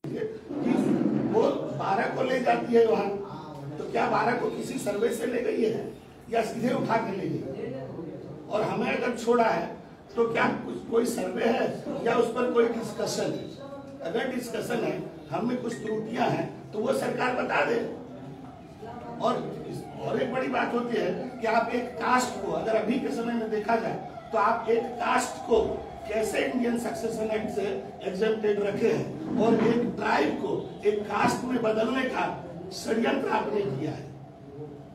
कि वो 12 को ले जाती है वहां, तो क्या 12 को किसी सर्वे से ले गई है या सीधे उठा के ले गई? और हमें अगर छोड़ा है तो क्या कोई सर्वे है या उस पर कोई डिस्कशन है? अगर डिस्कशन है, हम में कुछ त्रुटियां हैं तो वो सरकार बता दे। और एक बड़ी बात होती है कि आप एक कास्ट को, अगर अभी के समय में देखा जाए तो आप एक कास्ट को कैसे इंडियन सक्सेशन एक्ट से एग्जेम्प्टेड रखे हैं और एक ट्राइब को एक कास्ट में बदलने का षड्यंत्र आपने किया है।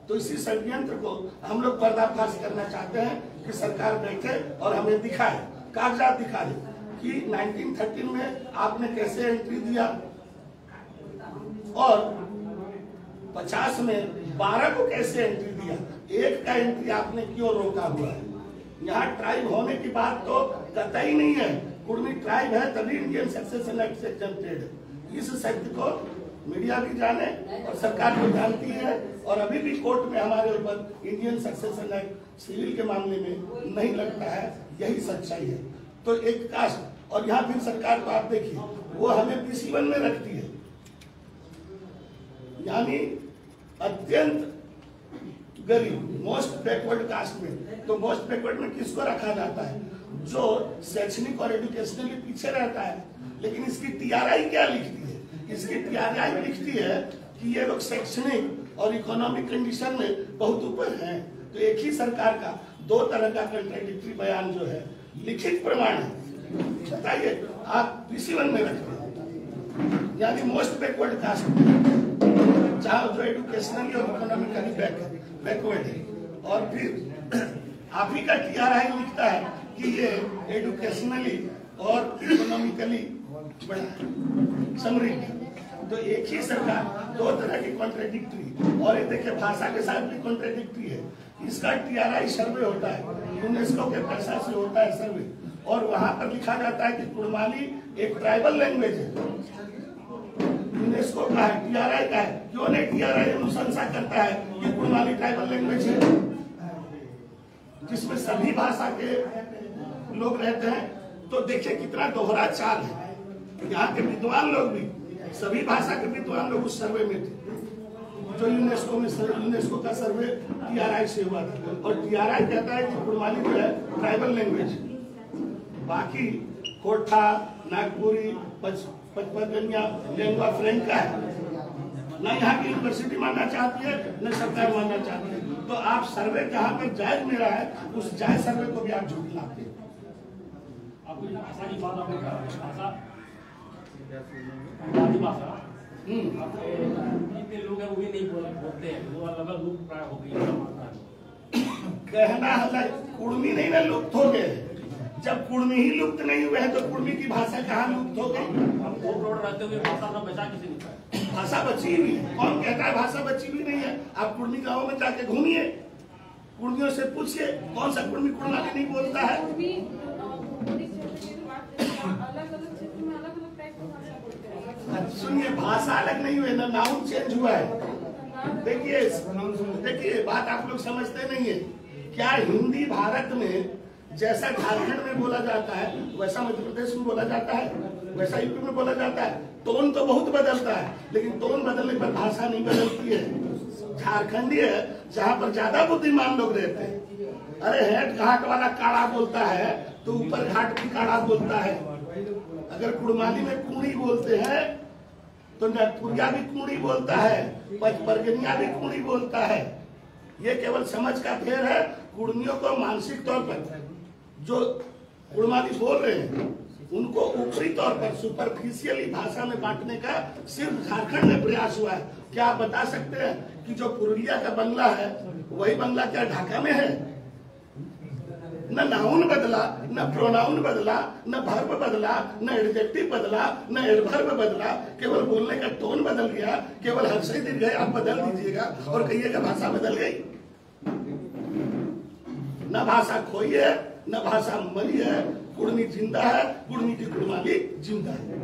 तो इसी षड्यंत्र को हम लोग पर्दाफाश करना चाहते हैं कि सरकार बैठे और हमें दिखाए, कागजात दिखा दे कि 1913 में आपने कैसे एंट्री दिया और 50 में 12 को कैसे एंट्री दिया, एक का एंट्री आपने क्यों रोका हुआ है? यहाँ ट्राइब होने की बात तो कतई नहीं है, कुर्मी ट्राइब है तभी इंडियन सक्सेशन एक्ट से एग्जेम्प्टेड है। इस सत्य को मीडिया भी जाने और सरकार को जानती है, और अभी भी कोर्ट में हमारे ऊपर इंडियन सक्सेशन एक्ट सिविल के मामले में नहीं लगता है, यही सच्चाई है। तो एक कास्ट, और यहाँ फिर सरकार को आप देखिए वो हमें PC1 में रखती है, यानी अत्यंत गरीब, मोस्ट बैकवर्ड कास्ट में। तो मोस्ट बैकवर्ड में किसको रखा जाता है? जो शैक्षणिक और एजुकेशनली पीछे रहता है। लेकिन इसकी TRI क्या लिखती है? इसकी TRI लिखती है कि ये लोग शैक्षणिक और इकोनॉमिक कंडीशन में बहुत ऊपर हैं। तो एक ही सरकार का दो तरह का कंट्राडिक्टरी बयान जो है, लिखित प्रमाण है, बताइए आप PC1 में रखते हैं, यानी मोस्ट बैकवर्ड कास्ट जहाँ जो एजुकेशनली और इकोनॉमिकली बैकवर्ड है। और फिर आप ही का TRI लिखता है कि ये एजुकेशनली और इकोनॉमिकली समृद्ध। तो एक ही सरकार दो तरह की कॉन्ट्रेडिक्टरी, और ये देखिए भाषा के साथ भी कॉन्ट्रेडिक्टरी है। इसका TRI सर्वे होता है, यूनेस्को के पैसा से होता है सर्वे, और वहां पर लिखा जाता है कि कुड़माली एक ट्राइबल लैंग्वेज है। यूनेस्को का है, TRI का है, क्यों नहीं TRI अनुशंसा करता है कि कुड़माली ट्राइबल लैंग्वेज है जिसमें सभी भाषा के लोग रहते हैं? तो देखिए कितना दोहरा चाल है। यहाँ के विद्वान लोग भी, सभी भाषा के विद्वान लोग उस सर्वे में थे जो यूनेस्को का सर्वे TRI से हुआ था, और TRI कहता है कि कुड़माली जो है ट्राइबल लैंग्वेज। बाकी कोठा, नागपुरी, पचपदनिया लेंगुआ फ्रैंका है, न यहाँ की यूनिवर्सिटी मानना चाहती है न सरकार मानना चाहती है। तो आप सर्वे जहाँ पर जायज मिला है, उस जायज सर्वे को भी आप झुठलाते हैं। लोग हैं वो भी नहीं बोलते हैं, वो अलग लुप्त प्राय हो गई। कहना है कुड़मी नहीं ना लुप्त हो गए, जब कुड़मी ही लुप्त नहीं हुए हैं तो कुड़मी की भाषा कहाँ लुप्त हो गई? हम 2 करोड़ रहते हुए भाषा का बचा किसी नहीं, भाषा बची हुई है। कौन कहता है भाषा बची हुई नहीं है? आप कुड़मी गाँव में जाके घूमिए, कुड़मियों से पूछिए कौन सा कुड़मी कुड़माली नहीं बोलता है। सुनिए, भाषा अलग नहीं हुई ना, नाउन चेंज हुआ है। देखिए बात आप लोग समझते नहीं है। क्या हिंदी भारत में जैसा झारखंड में बोला जाता है वैसा मध्य प्रदेश में बोला जाता है, वैसा यूपी में बोला जाता है? टोन तो बहुत बदलता है, लेकिन टोन बदलने पर भाषा नहीं बदलती है। झारखंडी है जहाँ पर ज्यादा बुद्धिमान लोग रहते हैं। अरे हेड घाट वाला काड़ा बोलता है तो ऊपर घाट भी काड़ा बोलता है। अगर कुड़माली में कुड़ी बोलते हैं तो नागपुरिया भी कुड़ी बोलता है, पचपरगनिया भी कुड़ी बोलता है। ये केवल समझ का फेर है। कुड़मियों को मानसिक तौर पर जो कुड़माली बोल रहे हैं उनको ऊपरी तौर पर सुपरफिशियली भाषा में बांटने का सिर्फ झारखंड में प्रयास हुआ है। क्या आप बता सकते हैं कि जो पुरुलिया का बंगला है वही बंगला क्या ढाका में है? न नाउन बदला, न प्रोनाउन बदला, न वर्ब बदला, न एडजेक्टिव बदला, न एडवर्ब बदला, केवल बोलने का टोन बदल गया। केवल हर्षित गए आप बदल दीजिएगा और कहिएगा भाषा बदल गई। न भाषा खोई है न भाषा मरी है। कुड़मी जिंदा है, कुड़मी की कुड़माली जिंदा है।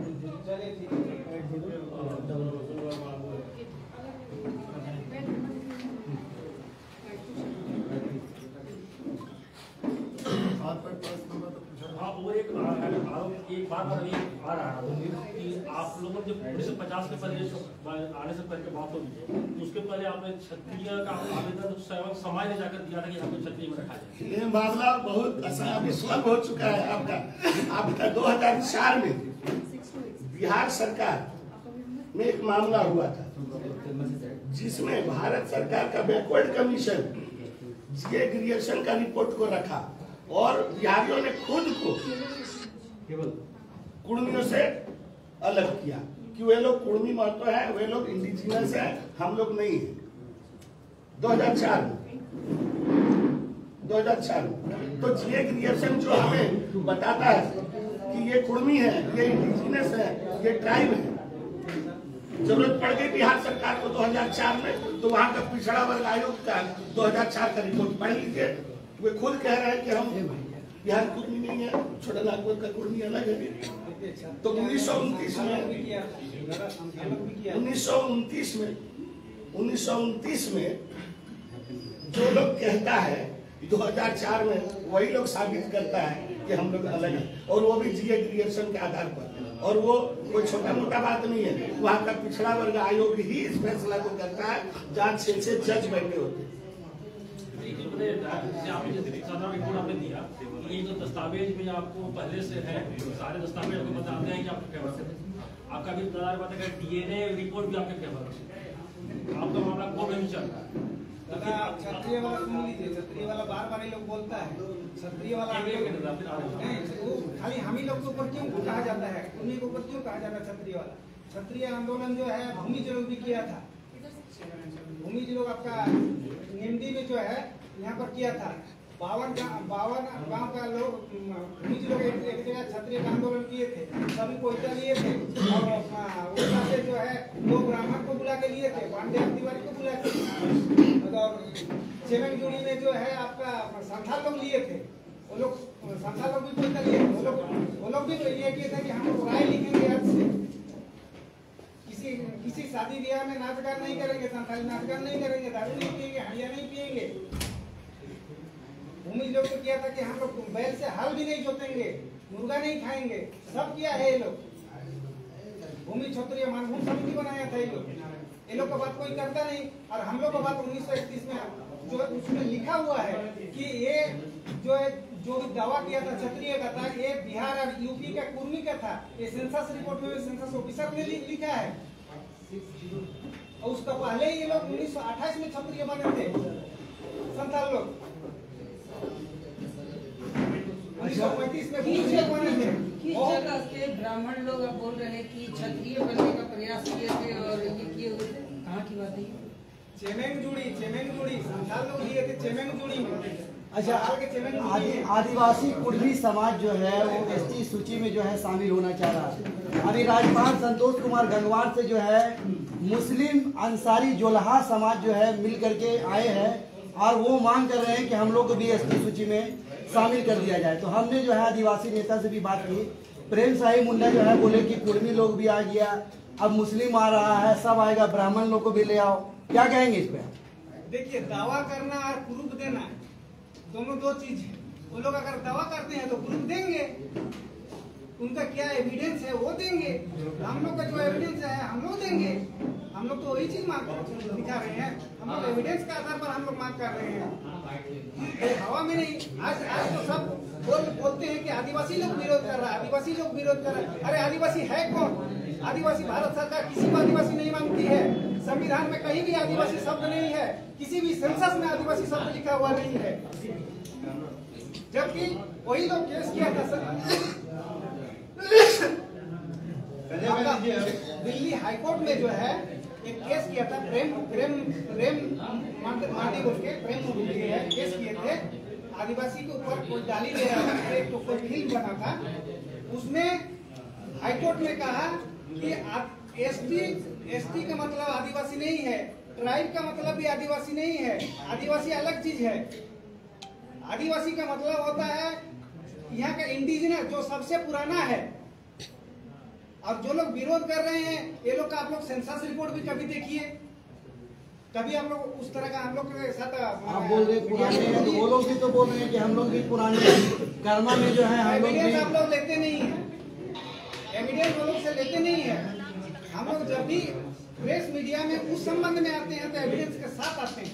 हाँ, वो एक बात आ रहा है कि आप आप लोगों ने जब 1950 के पहले आने से पहले बात होगी तो उसके पहले आपने क्षत्रिय का आवेदन समाज ने जाकर दिया था कि हमको क्षत्रिय में रखा जाए। ये मामला बहुत विस्फल हो चुका है आपका 2004 में बिहार सरकार में एक मामला हुआ था जिसमें भारत सरकार का बैकवर्ड कमीशन जीए ग्रेजुएशन का रिपोर्ट को रखा और बिहारियों ने खुद को कुर्मियों से अलग किया कि वे लोग कुर्मी महत्व है, वे लोग इंडिजिनस है, हम लोग नहीं है। 2004 में तो जीए ग्रेजुएशन जो हमें बताता है कि ये कुर्मी है, ये इंडिजिनस है, ये ट्राइब है। जरूरत पड़ गई बिहार सरकार को 2004 में तो वहां का पिछड़ा वर्ग आयोग का 2004 का रिपोर्ट पढ़ लीजिए। वे खुद कह रहे हैं कि हम बिहार कुर्मी नहीं है, छोटा नागपुर का कुर्मी अलग है। तो 1929 में जो लोग कहता है 2004 में वही लोग साबित करता है कि हम लोग अलग हैं और वो भी जीए ग्रेजुएशन के आधार पर। और वो कोई छोटा मोटा बात नहीं है, वहाँ का पिछड़ा वर्ग आयोग ही इस फैसला को करता है जहाँ 6 जज बैठे होते हैं। आपने दिया ये जो दस्तावेज में आपको पहले से है सारे दस्तावेज आपको बताते हैं कि आपके फेवर से आपका भी बात है डीएनए रिपोर्ट भी आपके फेवर से आपका मामला कोर्ट में चल रहा है। दादा क्षत्रिय वाला सुन लीजिए, क्षत्रिय वाला बार ये लोग बोलता है क्षत्रिय वाला वो खाली हम ही लोग के ऊपर क्यों कहा जाता है, उन्हीं के ऊपर क्यों कहा जाता है क्षत्रिय वाला। क्षत्रिय आंदोलन जो है भूमिज लोग भी किया था, भूमिज लोग आपका निमडी में जो है यहाँ पर किया था। 52 गांव का लोग भूमिज लोग एक जगह क्षत्रिय का आंदोलन किए थे, सभी कोयता लिए थे और उड़ीसा से जो है 2 ब्राह्मण को बुला के लिए थे, पांडे तिवारी को बुला के। और चेमेंगजुड़ी में जो है आपका संथाल लोग लिए थे, वो लोग संथाल लोग भी कोयता लिए थे, वो लोग भी तो ये किए थे कि हम लोग राय लिखेंगे आज से किसी शादी ब्याह में नाच गान नहीं करेंगे, संथाली नाच गान नहीं करेंगे, दारू नहीं पिएंगे, हड़िया नहीं पिएंगे। भूमि लोग तो किया था कि हम लोग बैल से हल भी नहीं जोतेंगे, मुर्गा नहीं खाएंगे, सब किया है ये लोग। भूमि क्षत्रिय मानभूम समिति बनाया था ये लोग का बात कोई करता नहीं। और हम लोग का बात 1931 में जो उसमें लिखा हुआ है कि ये जो दावा किया था क्षत्रिय का था, ये बिहार और यूपी का कुर्मी का था। ये सेंसस रिपोर्ट में सेंसस ऑफिसर ने लिखा है। और उसका पहले ये लोग 1928 में क्षत्रिय बने थे संथाल लोग, 1935 में भूमि बने थे। किस जगह से ब्राह्मण लोग अब बोल रहे हैं कि क्षत्रिय बनने का प्रयास किए थे और ये किए हुए थे, कहाँ की बात है? चेमेंगजुड़ी संथाल लोग लिए थे चेमेंगजुड़ी में। अच्छा, आदिवासी कुर्मी समाज जो है वो एसटी सूची में जो है शामिल होना चाह रहा है। अभी राज्यपाल संतोष कुमार गंगवार से जो है मुस्लिम अंसारी जोलहा समाज जो है मिल करके आए हैं और वो मांग कर रहे हैं कि हम लोग को भी एसटी सूची में शामिल कर दिया जाए। तो हमने जो है आदिवासी नेता से भी बात की, प्रेम साहिब मुंडा जो है बोले कि कुर्मी लोग भी आ गया, अब मुस्लिम आ रहा है, सब आएगा, ब्राह्मण लोग को भी ले आओ। क्या कहेंगे इस पे? देखिए, दावा करना और प्रूफ देना दोनों दो चीज है। वो लोग अगर दावा करते हैं तो प्रूफ देंगे, उनका क्या एविडेंस है वो देंगे। हम लोग का जो एविडेंस है हम लोग देंगे। हम लोग तो वही चीज मांग दिखा रहे हैं, हम लोग एविडेंस के आधार पर हम लोग मांग कर रहे हैं, हवा में नहीं। आज तो सब बोलते हैं कि आदिवासी लोग विरोध कर रहा है, आदिवासी लोग विरोध कर रहा है। अरे आदिवासी है कौन? आदिवासी भारत सरकार किसी को आदिवासी नहीं मानती है। संविधान में कहीं भी आदिवासी शब्द नहीं है, किसी भी सेंसस में आदिवासी शब्द लिखा हुआ नहीं है। जबकि वही लोग केस किया था दिल्ली हाईकोर्ट में जो है एक केस किया था, प्रेम मांडी बोल के केस किए थे। आदिवासी के ऊपर कोई डाली ले रहा था, एक तो कोई फिल्म बना था, उसमें हाईकोर्ट ने कहा कि एसटी का मतलब आदिवासी नहीं है, ट्राइब का मतलब भी आदिवासी नहीं है। आदिवासी अलग चीज है। आदिवासी का मतलब होता है यहाँ का इंडिजिनस जो सबसे पुराना है। और जो लोग विरोध कर रहे हैं ये लोग का आप लोग सेंसस रिपोर्ट भी कभी देखिए, कभी हम लोग उस तरह का हम लोग के साथ आप बोल रहे पुराने हैं, तो वो लोग भी तो बोल रहे हैं कि हम लोग भी पुराने हैं। कर्मा में जो है हम लोग एविडेंस आप लोग लेते नहीं है, एविडेंस वो लोग से लेते नहीं है। लोग जब भी प्रेस मीडिया में उस संबंध में आते हैं तो एविडेंस के साथ आते हैं।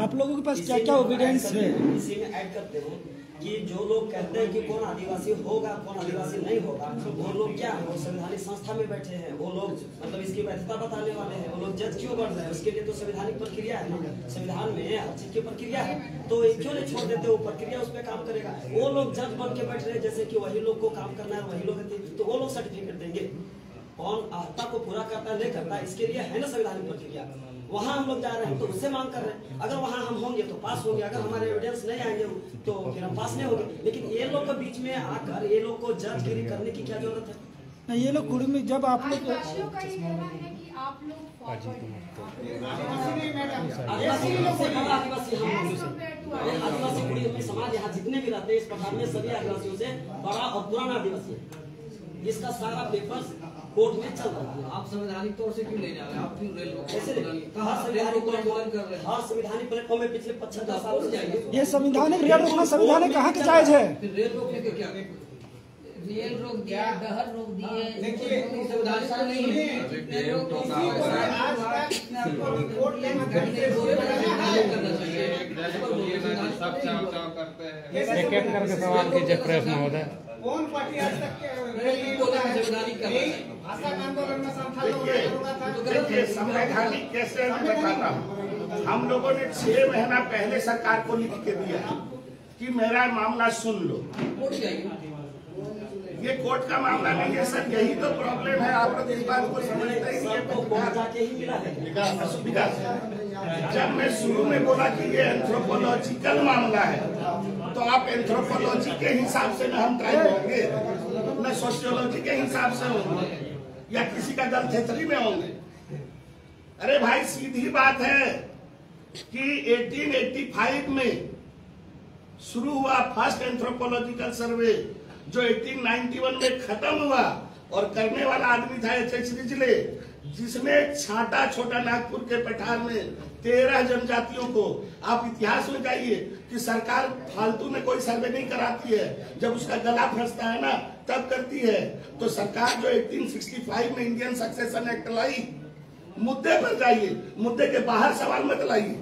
आप लोगों के पास क्या क्या एविडेंस है? इसी में ऐड करते हैं कि जो लोग कहते हैं कि कौन आदिवासी होगा कौन आदिवासी नहीं होगा, वो लोग क्या है, वो संवैधानिक संस्था में बैठे हैं, वो लोग मतलब इसकी वैधता बताने वाले हैं, वो लोग जज क्यों बन रहे हैं, उसके लिए तो संवैधानिक प्रक्रिया है ना, संविधान में हर चीज की प्रक्रिया है, तो क्यों नहीं छोड़ देते, वो प्रक्रिया उस पर काम करेगा। वो लोग जज बन के बैठ रहे हैं जैसे कि वही लोग को काम करना है, वही लोग, तो वो लोग सर्टिफिकेट देंगे। कौन आहता को पूरा करता है नहीं करता, इसके लिए है ना संवैधानिक प्रक्रिया। वहाँ हम लोग जा रहे हैं तो उससे मांग कर रहे हैं, अगर वहाँ हम होंगे तो पास होंगे, अगर हमारे एविडेंस नहीं आएंगे तो फिर हम पास नहीं होंगे। लेकिन ये लोग के बीच में आकर ये लोग को जजगिरी करने की क्या जरूरत है? नहीं, ये लोग कुर्मी जब आप लोग आदिवासियों का ये कहना है कि आप लोग फॉरवर्ड हैं। आदिवासी नहीं मैडम, आदिवासी लोग से बड़ा आदिवासी हम लोग से, आदिवासी पूरी अपने समाज यहाँ जितने भी रहते हैं इस प्रकार में सभी आदिवासियों से बड़ा और पुराना आदिवासी है। इसका सारा पेपर्स कोर्ट में चल रहा है। आप संवैधानिक तौर से क्यों ले जा रहे हैं? आप क्यों रेल रोको? कैसे हर संवैधानिक प्लेटफॉर्म में पिछले 75 साल से जाएंगे। ये संविधानिक रेल रोकना संविधानिक कहाँ के जायज है? फिर रेल रोकने के क्या? रेल रोक दिया, डहर रोक दिए, देखिए संवैधानिक तो नहीं है। आज तक कोर्ट में एक एक करके सवाल कीजिए प्रेस महोदय। कौन पार्टी आज तक भाषा का आंदोलन में संथाल देखिए संवैधानिक कैसे मैं बताता हूँ। हम लोगों ने 6 महीना पहले सरकार को लिख के दिया कि मेरा मामला सुन लो। ये कोर्ट का मामला नहीं है सर, यही तो प्रॉब्लम है। आप लोग इस बात को समझते ही नहीं। जब मैं शुरू में बोला कि ये एंथ्रोपोलॉजिकल मामला है तो आप एंथ्रोपोलॉजी के हिसाब से न हम ट्राई होंगे, न सोशियोलॉजी के हिसाब से होंगे, या किसी का गलथेतरी में होंगे। अरे भाई सीधी बात है कि 1885 में शुरू हुआ फर्स्ट एंथ्रोपोलॉजिकल सर्वे जो 1891 में खत्म हुआ, और करने वाला आदमी था एच.एच. रिजले, जिसने छाटा छोटा नागपुर के पठार में 13 जनजातियों को। आप इतिहास में जाइए कि सरकार फालतू में कोई सर्वे नहीं कराती है, जब उसका गला फंसता है ना तब करती है। तो सरकार जो 1865 में इंडियन सक्सेशन एक्ट लाई, मुद्दे पर जाइए, मुद्दे के बाहर सवाल मत लाइए।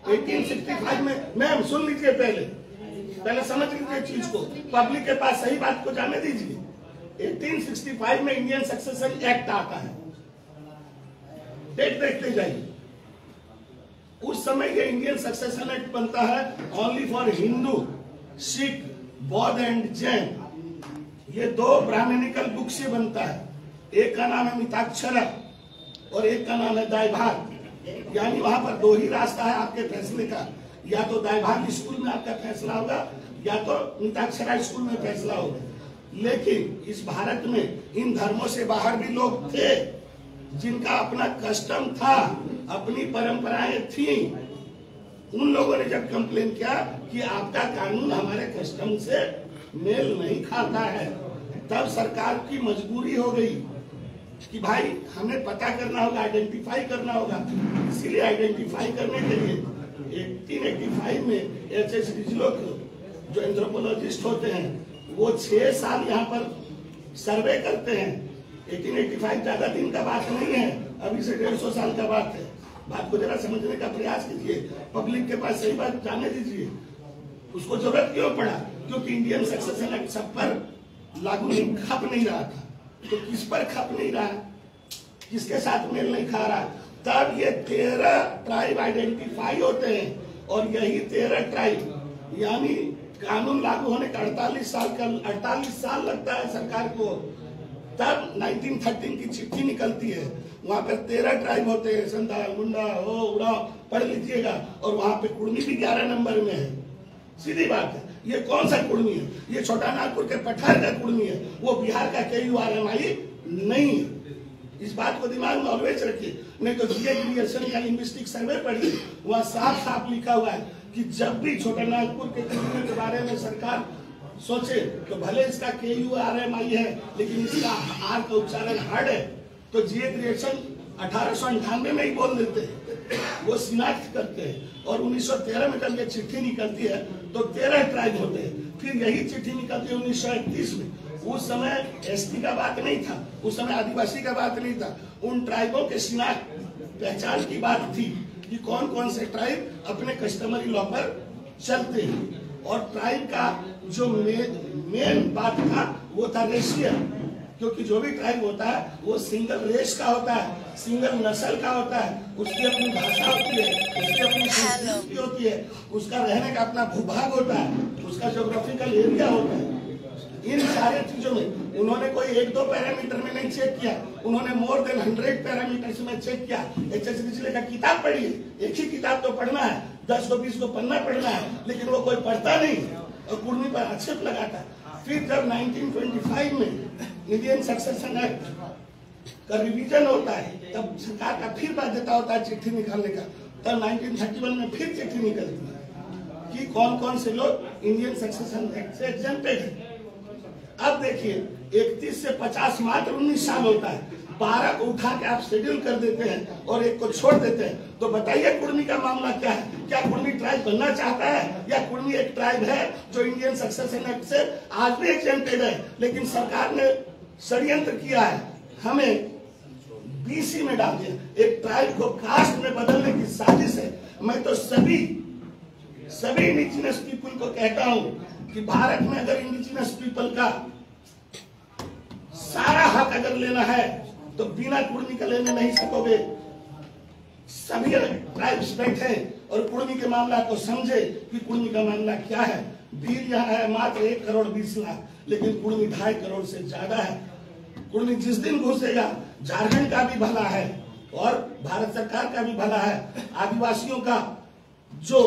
1865 में, मैम सुन लीजिए, पहले समझ लीजिए चीज को, पब्लिक के पास सही बात को जाने दीजिए। 1865 में इंडियन सक्सेशन एक्ट आता है, डेट देखते जाइए। उस समय ये इंडियन सक्सेशन एक्ट बनता है ओनली फॉर हिंदू, सिख, बौद्ध एंड जैन। ये 2 ब्राह्मणिकल बुक से बनता है। एक का नाम है मिताक्षरा और एक का नाम है दायभाग। यानी वहां पर 2 ही रास्ता है आपके फैसले का, या तो दायभाग स्कूल में आपका फैसला होगा या तो मिताक्षरा स्कूल में फैसला होगा। लेकिन इस भारत में इन धर्मों से बाहर भी लोग थे जिनका अपना कस्टम था, अपनी परंपराएं थी। उन लोगों ने जब कंप्लेन किया कि आपका कानून हमारे कस्टम से मेल नहीं खाता है, तब सरकार की मजबूरी हो गई कि भाई हमें पता करना होगा, आइडेंटिफाई करना होगा। इसीलिए आइडेंटिफाई करने के लिए 1885 में एच.एच. रिजलो जो एंथ्रोपोलॉजिस्ट होते हैं वो 6 साल यहाँ पर सर्वे करते हैं। 1885 ज्यादा दिन का बात नहीं है, अभी से 150 साल का बात है। बात को जरा समझने का प्रयास कीजिए, पब्लिक के पास सही बात जाने दीजिए। उसको जरूरत क्यों पड़ा? क्योंकि इंडियन सक्सेशन एक्ट सब पर लागू नहीं, खप नहीं रहा था। तो किस पर खप नहीं रहा, किसके साथ मेल नहीं खा रहा, तब ये 13 ट्राइब आइडेंटिफाई होते हैं। और यही 13 ट्राइब, यानी कानून लागू होने का 48 साल लगता है सरकार को। तब 1913 की चिट्ठी निकलती है, वहां पर 13 ट्राइब होते हैं, संथाल, मुंडा, हो, उड़ाव, पढ़ लीजिएगा। और वहां पे कुर्मी भी 11 नंबर में है। सीधी बात है। ये कौन सा कुर्मी है? ये छोटा नागपुर के पठार का कुर्मी है, वो बिहार का KURMI नहीं है। इस बात को दिमाग में ऑलवेज रखिए, नहीं तो जीए क्रिएशन का लिंग्विस्टिक सर्वे पढ़िए, वहाँ साफ साफ लिखा हुआ है कि जब भी छोटा नागपुर के कुर्मी के बारे में सरकार सोचे तो भले इसका KURMI है लेकिन इसका आर का उच्चारण हार्ड है, तो जीए क्रिएशन 1898 में ही बोल देते हैं, वो शिनाख्त करते हैं। और 1913 में जब ये चिट्ठी निकलती है तो 13 ट्राइब होते हैं। फिर यही चिट्ठी निकलती है 1931 में। उस समय ST का बात नहीं था, उस समय आदिवासी का बात नहीं था। उन ट्राइबों के शिनाख्त पहचान की बात थी कि कौन कौन से ट्राइब अपने कस्टमरी लॉ पर चलते हैं। और ट्राइब का जो मेन बात था वो था रेशियल, क्योंकि जो भी ट्राइब होता है वो सिंगल रेस का होता है, सिंगल नस्ल का होता है, उसकी अपनी भाषा होती है, उसकी अपनी संस्कृति होती है, उसका रहने का अपना भूभाग होता है, उसका ज्योग्राफिकल एरिया होता है। इन सारे चीजों में उन्होंने कोई 1-2 पैरामीटर में नहीं चेक किया, उन्होंने मोर देन 100 पैरामीटर्स में चेक किया। एचएस रिचले का किताब पढ़िए, एक ही किताब तो पढ़ना है, 10-20 को पन्ना पढ़ना है, लेकिन वो कोई पढ़ता नहीं और कुर्मी पर आक्षेप लगाता है। फिर जब 1925 में इंडियन सक्सेशन एक्ट का रिवीजन होता है, तब सरकार का फिर बाध्यता होता है चिट्ठी निकालने का। तब 1931 में फिर चिट्ठी निकलती है कि कौन कौन से लोग इंडियन सक्सेशन एक्ट से एग्जेम्प्टेड है। अब देखिए 31 से 50 मात्र 19 साल होता है, 12 को उठा के आप शेड्यूल कर देते हैं और एक को छोड़ देते हैं। तो बताइए कुर्मी का मामला क्या है? क्या कुर्मी ट्राइब बनना चाहता है, या कुर्मी एक ट्राइब है जो इंडियन सक्सेशन एक्ट से आज भी एग्जेम्प्टेड है, लेकिन सरकार ने षड्यंत्र किया है, हमें बीसी में डाल दिया, एक ट्राइब को कास्ट में बदलने की साजिश है। मैं तो सभी इंडिजिनस पीपल को कहता हूं कि भारत में अगर इंडिजिनस पीपल का सारा हक अगर लेना है तो बिना कुर्मी का लेने नहीं सकोगे। सभी ट्राइब्स बैठे और कुर्मी के मामला को समझे कि कुर्मी का मामला क्या है। भीड़ यहाँ है मात्र 1 करोड़ 20 लाख, लेकिन कुर्मी 2.5 करोड़ से ज्यादा है। कुर्मी जिस दिन घुसेगा झारखंड का भी भला है और भारत सरकार का भी भला है। आदिवासियों का जो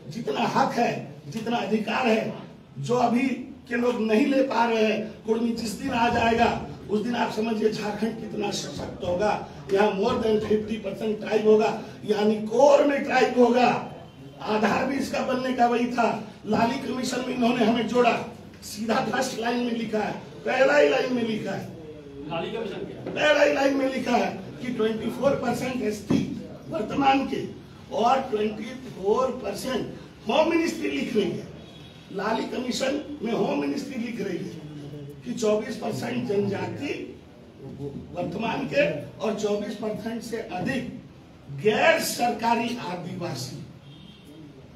जितना हक है, जितना अधिकार है, जो अभी के लोग नहीं ले पा रहे हैं, कुर्मी जिस दिन आ जाएगा उस दिन आप समझिए झारखंड कितना सशक्त होगा। यहाँ मोर देन 50% ट्राइब होगा, यानी कोर में ट्राइब होगा। आधार भी इसका बनने का वही था। लाली कमीशन में इन्होंने हमें जोड़ा, सीधा फर्स्ट लाइन में लिखा है, पहला ही लाइन में लिखा है, लाली कमीशन क्या? पहला ही लाइन में लिखा है कि 24% एसटी वर्तमान के और 24% होम मिनिस्ट्री लिख रही है। लाली कमीशन में होम मिनिस्ट्री लिख रही है कि 24% जनजाति वर्तमान के और 24% से अधिक गैर सरकारी आदिवासी।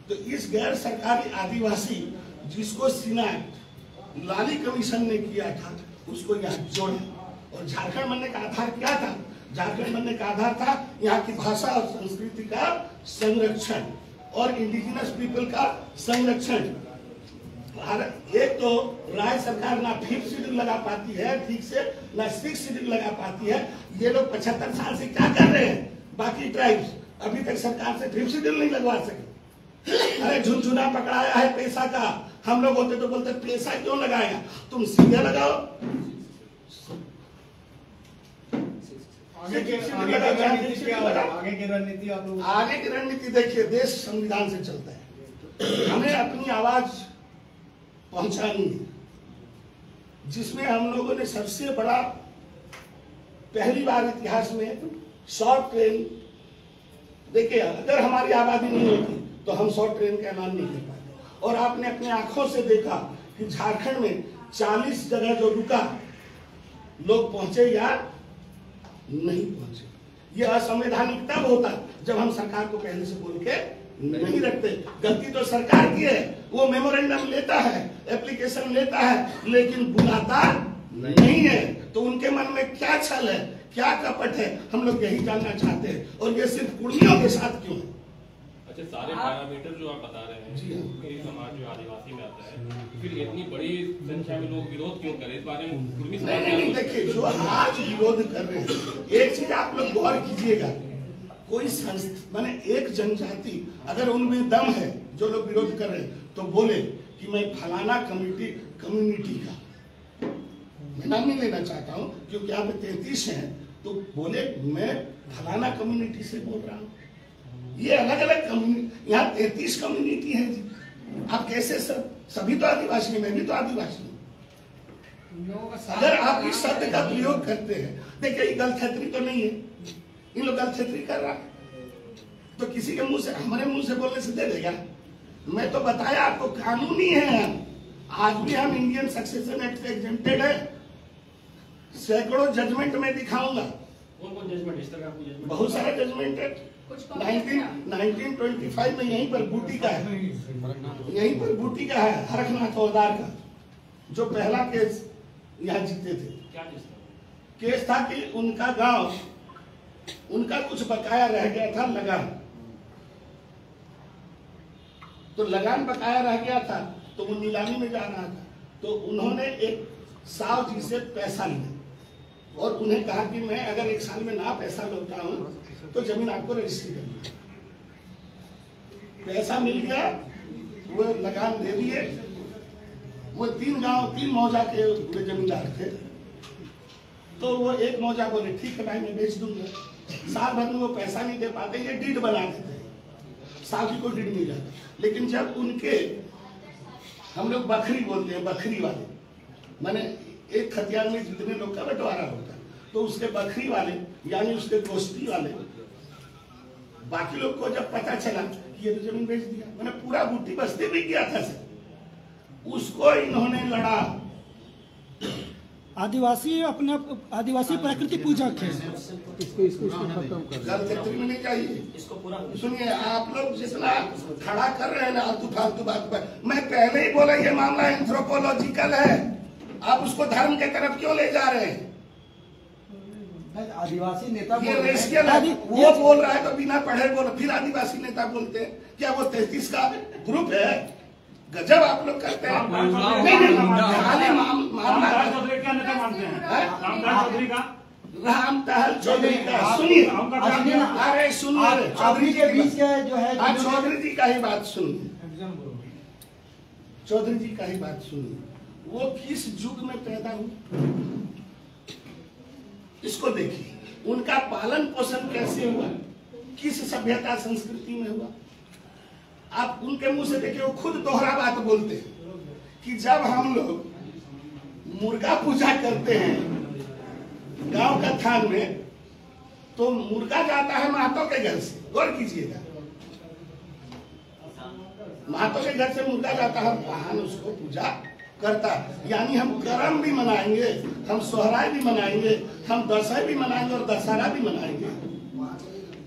तो इस गैर सरकारी आदिवासी जिसको सिनाट लाली कमीशन ने किया था उसको यहाँ जोड़ा। और झारखंड बनने का आधार क्या था? झारखंड बनने का आधार था यहाँ की भाषा और संस्कृति का संरक्षण और इंडिजिनस पीपल का संरक्षण। एक तो राज्य सरकार ना 5th शेड्यूल लगा पाती है ठीक से, ना 6th शेड्यूल लगा पाती है। ये लोग 75 साल से क्या कर रहे हैं? बाकी ट्राइब्स अभी तक सरकार से 5th शेड्यूल नहीं लगवा सके। अरे झुनझुना पकड़ाया है पैसा का, हम लोग होते तो बोलते पैसा क्यों लगाया, तुम सीधे लगाओ। आगे की रणनीति देखिए, देश संविधान से चलता है। हमें अपनी आवाज पहुंचानी है, जिसमें हम लोगों ने सबसे बड़ा पहली बार इतिहास में शॉर्ट ट्रेन। देखिए अगर हमारी आबादी नहीं होती तो हम शॉर्ट ट्रेन का ऐलान नहीं कर पाते। और आपने अपनी आंखों से देखा कि झारखंड में 40 जगह जो रुका लोग पहुंचे या नहीं पहुंचे। ये असंवैधानिक तब होता जब हम सरकार को पहले से बोल के नहीं रखते। गलती तो सरकार की है, वो मेमोरेंडम लेता है, एप्लीकेशन लेता है, लेकिन बुलाता नहीं है। तो उनके मन में क्या छल है, क्या कपट है, हम लोग यही जानना चाहते हैं। और ये सिर्फ कुर्मियों के साथ क्यों है? अच्छा, सारे पैरामीटर जो आप बता रहे हैं जी, समाज जो आदिवासी में आता है, फिर इतनी बड़ी संख्या में लोग विरोध क्यों करें? इस बारे में कुर्मी समाज नहीं, देखिए जो आज विरोध कर रहे हैं, एक चीज आप लोग गौर कीजिएगा, कोई संस्था माने एक जनजाति अगर उनमें दम है, जो लोग विरोध कर रहे हैं, तो बोले कि मैं फलाना कम्युनिटी का, मैं नाम नहीं लेना चाहता हूँ क्योंकि यहाँ पे 33 हैं, तो बोले मैं फलाना कम्युनिटी से बोल रहा हूँ। ये अलग अलग कम्युनिटी, यहाँ 33 कम्युनिटी है जी। आप कैसे सभी तो आदिवासी हैं, मैं भी तो आदिवासी हूँ। अगर आप इस शब्द का प्रयोग करते हैं, देखिए ये गलतफहमी तो नहीं है, इन लोग गलतफहमी कर रहा है तो किसी के मुंह से, हमारे मुंह से बोलने से दे देगा? मैं तो बताया आपको कानूनी है। आज भी हम इंडियन सक्सेशन एक्ट से एग्जेम्प्टेड है। सैकड़ों जजमेंट में दिखाऊंगा कौन कौन जजमेंट इस तरह का आपको जजमेंट? बहुत सारे जजमेंट है। 1925 में यहीं पर बूटी का है, यहीं पर बूटी का है, हरखनाथ हवलदार का, जो पहला केस यहाँ जीते थे। क्या केस था? केस था कि उनका गांव, उनका कुछ बकाया रह गया था लगान, तो लगान बकाया रह गया था, तो वो नीलामी में जा रहा था, तो उन्होंने एक साहु जी से पैसा लिया और उन्हें कहा कि मैं अगर 1 साल में ना पैसा लौटा हूं तो जमीन आपको रजिस्ट्री करनी। पैसा मिल गया, वो लगान दे दिए। वो 3 मौजा के जमींदार थे, तो वो एक मौजा बोले ठीक है भाई मैं बेच दूंगा। साल भर में वो पैसा नहीं दे पाते, ये डीड बना देते, साहु जी को डीड मिल जाता। लेकिन जब उनके, हम लोग बखरी बोलते हैं, बखरी वाले माने एक खतियान में जितने लोग का बंटवारा होता है, तो उसके बखरी वाले यानी उसके दोस्ती वाले बाकी लोग को जब पता चला कि ये तो जमीन बेच दिया, मैंने पूरा बूटी बस्ती भी किया था सर, उसको इन्होंने लड़ा। आदिवासी अपने आदिवासी प्रकृति पूजक है, इसको खत्म कर। गलती में नहीं चाहिए। इसको पूरा सुनिए, आप लोग जितना खड़ा कर रहे हैं ना आलतू फालतू बात पर, मैं पहले ही बोला ये मामला एंथ्रोपोलॉजिकल है, आप उसको धर्म के तरफ क्यों ले जा रहे हैं? आदिवासी नेता ये रेशियल है, वो बोल रहा है तो बिना पढ़े बोल, फिर आदिवासी नेता बोलते हैं। क्या वो 33 का ग्रुप है? गजब आप लोग करते हैं। खाली रामदास चौधरी का नेता मानते हैं, रामदास चौधरी का, रामदयाल चौधरी का। सुनिए, अरे सुनिए, चौधरी के बीच के जो है, चौधरी जी का ही बात सुनिए, चौधरी जी का ही बात सुनिए। वो किस युग में पैदा हुए इसको देखिए, उनका पालन पोषण कैसे हुआ, किस सभ्यता संस्कृति में हुआ। आप उनके मुंह से देखिए, वो खुद दोहरा बात बोलते हैं कि जब हम लोग मुर्गा पूजा करते हैं गांव का थान में, तो मुर्गा जाता है महतो के घर से, गौर कीजिएगा, महतो के घर से मुर्गा जाता है, वाहन उसको पूजा करता, यानी हम करम भी मनाएंगे, हम सोहराय भी मनाएंगे, हम दशहरा भी मनाएंगे और दशहरा भी मनाएंगे।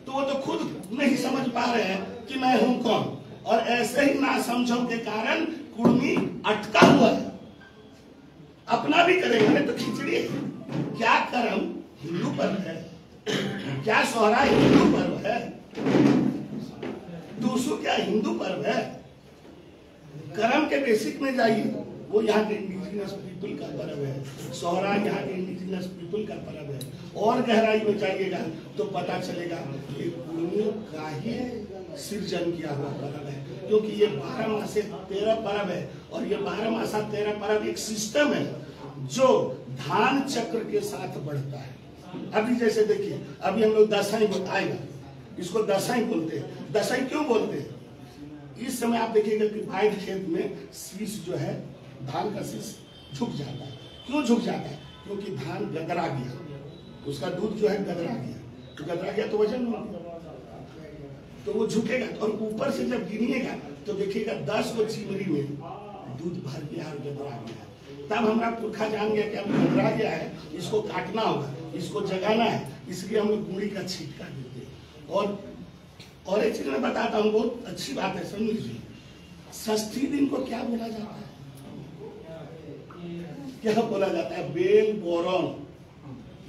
तो वो तो खुद नहीं समझ पा रहे हैं कि मैं हूं कौन, और ऐसे ही ना समझो के कारण कुर्मी अटका हुआ है। अपना भी करेंगे नहीं तो खिचड़ी है। क्या करम हिंदू पर्व है, क्या सोहराय हिंदू पर्व है, टूसू क्या हिंदू पर्व है? करम के बेसिक में जाइए, वो यहाँ के इंडिजिनस पीपल का पर्व है, सोहराय यहाँ के इंडिजिनस पीपल का पर्व है। और गहराई में जाइएगा तो पता चलेगा कि कुर्मियों का ही सृजन किया हुआ पर्व है, क्योंकि ये 12 मासे 13 पर्व है, और ये 12 मासा 13 पर्व एक सिस्टम है जो धान चक्र के साथ बढ़ता है। अभी जैसे देखिए, अभी हम लोग दशई आएगा, इसको दशई बोलते हैं। दशई क्यों बोलते हैं? इस समय आप देखिएगा कि बाइट खेत में शीश जो है, धान का शीश झुक जाता है। क्यों झुक जाता है? क्योंकि धान गदरा गया, उसका दूध जो है गदरा गया, तो गदरा गया तो वजन हो गया, तो वो झुकेगा। और ऊपर से जब गिनिएगा तो देखिएगा 10 गो चिमरी में दूध भर गया और गदरा गया। तब हमारा पुरखा जान गया कि अब गदरा गया है, इसको काटना होगा, इसको जगाना है, इसलिए हम लोग गुड़ी का छिटका देते हैं। और एक चीज मैं बताता हूँ, बहुत अच्छी बात है, समझ लीजिए। षष्ठी दिन को क्या बोला जाता है? क्या बोला जाता है? बेल बोरन।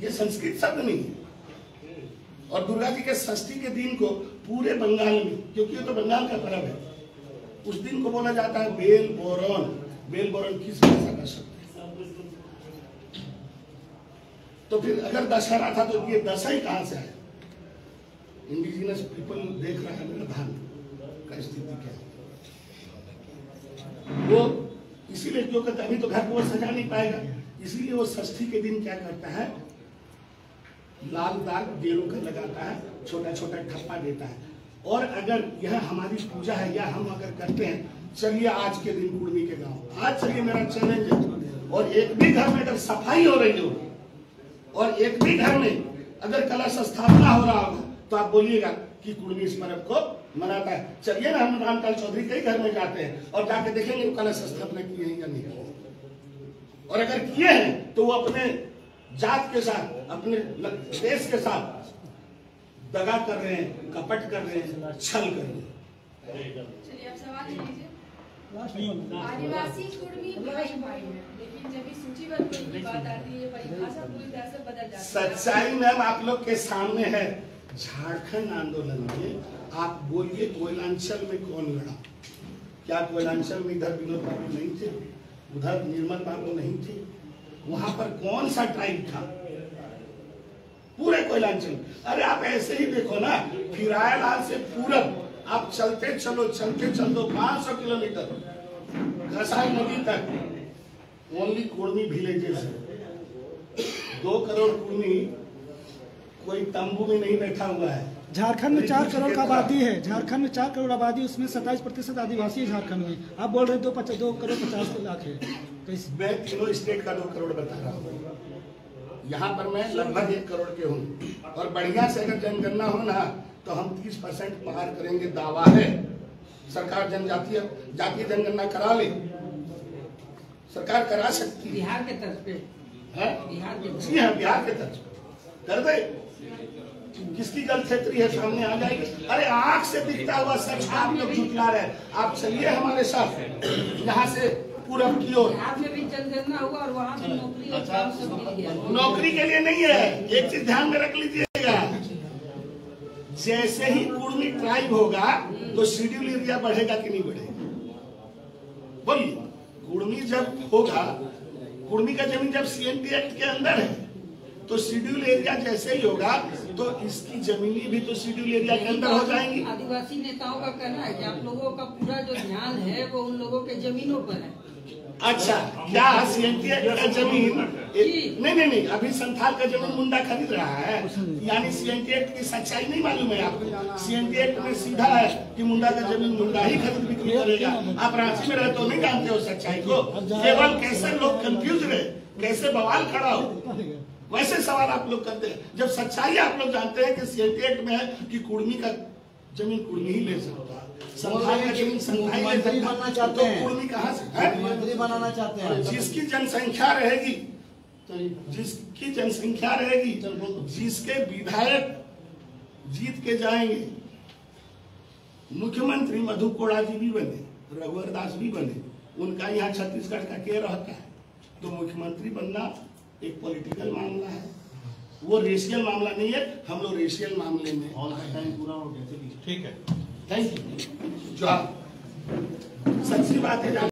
ये संस्कृत शब्द नहीं है। और दुर्गा जी के षष्ठी के दिन को पूरे बंगाल में, क्योंकि ये तो बंगाल का पर्व है, उस दिन को बोला जाता है बेल बोरन। बेल बोरन किस भाषा का शब्द है? तो फिर अगर दशहरा था तो ये दशई कहां से आया? इंडिजिनस पीपल देख रहा है मेरा धान का स्थिति क्या है। वो इसीलिए क्यों करता है, अभी तो घर को वो सजा नहीं पाएगा, इसीलिए वो षष्ठी के दिन क्या करता है, लाल दाग गेरू का लगाता है, छोटा छोटा ठप्पा देता है। और अगर यह हमारी पूजा है या हम अगर करते हैं, चलिए आज के दिन कुर्मी के गांव, आज चलिए, मेरा चैलेंज है, और एक भी घर में अगर सफाई हो रही हो और एक भी घर में अगर कलश स्थापना हो रहा होगा, तो आप बोलिएगा कि कुर्मी इस पर्व को मनाता है। चलिए ना, हम रामदयाल चौधरी के घर में जाते हैं और जाके देखेंगे वो कलश स्थापना किए हैं या नहीं किए, और अगर किए हैं तो वो अपने जात के साथ, अपने देश के साथ दगा कर रहे हैं, कपट कर रहे हैं, छल कर रहे हैं। चलिए आप सवाल ले लीजिए। आदिवासी कुर्मी भाई भाई है, लेकिन जब इस सूचीबद्ध की बात आती है परिभाषा पूरी तरह से बदल जाती है। सच्चाई मैम आप लोग के सामने है। झारखंड आंदोलन में आप बोलिए कोयलांचल में कौन लड़ा? क्या कोयलांचल में इधर विनोद बाबू नहीं थे, उधर निर्मल बाबू नहीं थे? वहां पर कौन सा ट्राइब था पूरे कोयलांचल? अरे आप ऐसे ही देखो ना, फिरायलाल से पूरब आप चलते चलो 500 किलोमीटर घसाई नदी तक ओनली कुर्मी विलेजेस है। 2 करोड़ कुर्मी कोई तंबू में नहीं बैठा हुआ है। झारखंड में 4 करोड़ का आबादी है, झारखंड में 4 करोड़ आबादी, उसमें 27% आदिवासी है झारखंड में। आप बोल रहे हैं 2 करोड़ 50 लाख है। मैं तीनों स्टेट का 2 करोड़ बता रहा हूँ, यहाँ पर मैं लगभग 1 करोड़ के हूँ। और बढ़िया से अगर जनगणना हो ना तो हम 30% पार करेंगे, दावा है। सरकार जातीय जनगणना करा ले, सरकार करा सकती है। बिहार के तर्ज पे है? बिहार के जी हाँ, बिहार के तर्ज पे कर दे। किसकी जलक्षेत्री है सामने आ जाएगी। अरे आंख से दिखता हुआ सच आप लोग झुठला रहे। आप चलिए हमारे साथ यहाँ से पूरब की ओर। बिहार में भी जनगणना हुआ और वहाँ भी नौकरी और काम सब मिल गया। नौकरी के लिए नहीं है, एक चीज ध्यान में रख लीजिएगा, जैसे ही कुर्मी ट्राइब होगा तो शेड्यूल एरिया बढ़ेगा कि नहीं बढ़ेगा? बोलिए। कुर्मी जब होगा, कुर्मी का जमीन जब सीएनटी एक्ट के अंदर है तो शेड्यूल एरिया जैसे ही होगा तो इसकी जमीनी भी तो शेड्यूल एरिया के अंदर हो जाएंगी। आदिवासी नेताओं का कहना है कि आप लोगों का पूरा जो ध्यान है वो उन लोगों के जमीनों पर है। अच्छा, क्या सीएनटी एक्ट का जमीन नहीं, अभी संथाल का जमीन मुंडा खरीद रहा है, यानी सीएनटी एक्ट की सच्चाई नहीं मालूम है आपको? सीएनटी एक्ट में सीधा है कि मुंडा का जमीन मुंडा ही खरीद बिक्री करेगा। आप रांची में रहते हो, नहीं जानते हो सच्चाई को। केवल कैसे लोग कंफ्यूज रहे, कैसे बवाल खड़ा हो, वैसे सवाल आप लोग करते हैं। जब सच्चाई आप लोग जानते हैं कि सीएनटी एक्ट में है कि कुर्मी का जमीन कुर्मी ही ले सकता है, संथाल का जमीन संथाल ले सकता है, तो कुर्मी कहाँ से? मंत्री बनाना चाहते हैं। जिसकी जनसंख्या रहेगी, जिसके विधायक जीत के जाएंगे, मुख्यमंत्री मधु कोड़ा जी भी बने, रघुवर दास भी बने, उनका यहाँ छत्तीसगढ़ का के रहता है। तो मुख्यमंत्री बनना एक पॉलिटिकल मामला है, वो रेशियल मामला नहीं है। हम लोग रेशियल मामले में टाइम पूरा हो गया। ठीक है, थैंक यू। जो सच्ची बात है।